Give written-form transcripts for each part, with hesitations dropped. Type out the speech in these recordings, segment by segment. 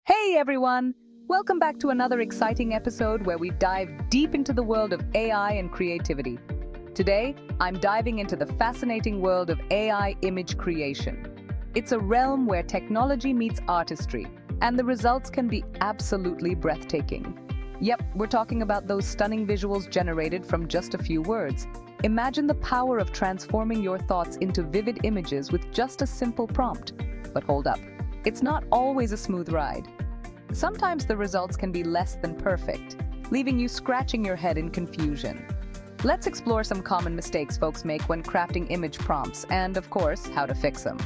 Hey everyone! Welcome back to another exciting episode where we dive deep into the world of AI and creativity. Today, I'm diving into the fascinating world of AI image creation. It's a realm where technology meets artistry, and the results can be absolutely breathtaking. Yep, we're talking about those stunning visuals generated from just a few words. Imagine the power of transforming your thoughts into vivid images with just a simple prompt. But hold up, it's not always a smooth ride. Sometimes the results can be less than perfect, leaving you scratching your head in confusion. Let's explore some common mistakes folks make when crafting image prompts and, of course, how to fix them.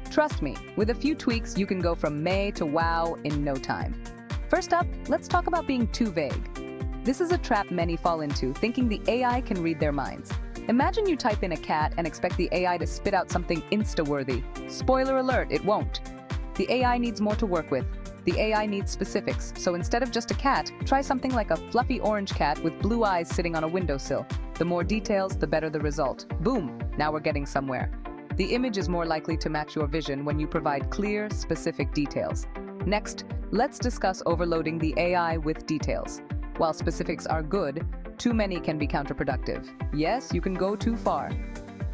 Trust me, with a few tweaks, you can go from meh to wow in no time. First up, let's talk about being too vague. This is a trap many fall into, thinking the AI can read their minds. Imagine you type in a cat and expect the AI to spit out something Insta-worthy. Spoiler alert, it won't. The AI needs more to work with. The AI needs specifics, so instead of just a cat, try something like a fluffy orange cat with blue eyes sitting on a windowsill. The more details, the better the result. Boom! Now we're getting somewhere. The image is more likely to match your vision when you provide clear, specific details. Next, let's discuss overloading the AI with details. While specifics are good, too many can be counterproductive. Yes, you can go too far.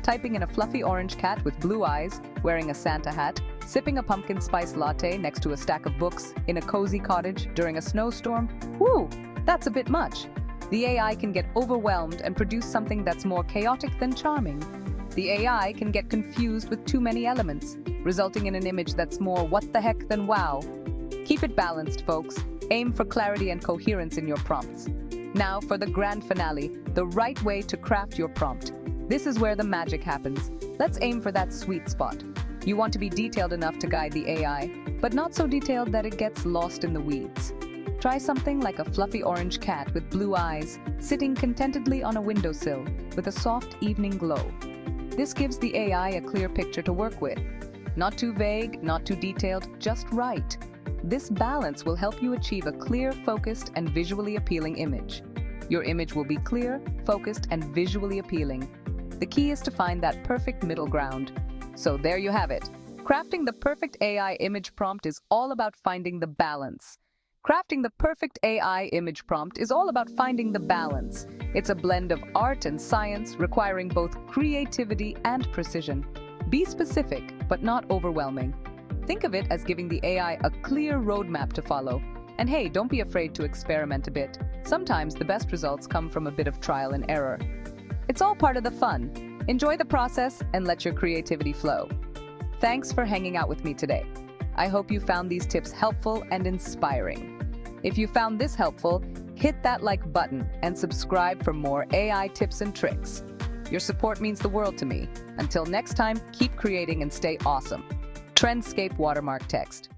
Typing in a fluffy orange cat with blue eyes, wearing a Santa hat, sipping a pumpkin spice latte next to a stack of books in a cozy cottage during a snowstorm, whoo, that's a bit much. The AI can get overwhelmed and produce something that's more chaotic than charming. The AI can get confused with too many elements, resulting in an image that's more what the heck than wow. Keep it balanced, folks. Aim for clarity and coherence in your prompts. Now for the grand finale, the right way to craft your prompt. This is where the magic happens. Let's aim for that sweet spot. You want to be detailed enough to guide the AI, but not so detailed that it gets lost in the weeds. Try something like a fluffy orange cat with blue eyes, sitting contentedly on a windowsill with a soft evening glow. This gives the AI a clear picture to work with. Not too vague, not too detailed, just right. This balance will help you achieve a clear, focused, and visually appealing image. Your image will be clear, focused, and visually appealing. The key is to find that perfect middle ground. So there you have it. Crafting the perfect AI image prompt is all about finding the balance. Crafting the perfect AI image prompt is all about finding the balance. It's a blend of art and science, requiring both creativity and precision. Be specific, but not overwhelming. Think of it as giving the AI a clear roadmap to follow. And hey, don't be afraid to experiment a bit. Sometimes the best results come from a bit of trial and error. It's all part of the fun. Enjoy the process and let your creativity flow. Thanks for hanging out with me today. I hope you found these tips helpful and inspiring. If you found this helpful, hit that like button and subscribe for more AI tips and tricks. Your support means the world to me. Until next time, keep creating and stay awesome. Trendscape watermark text.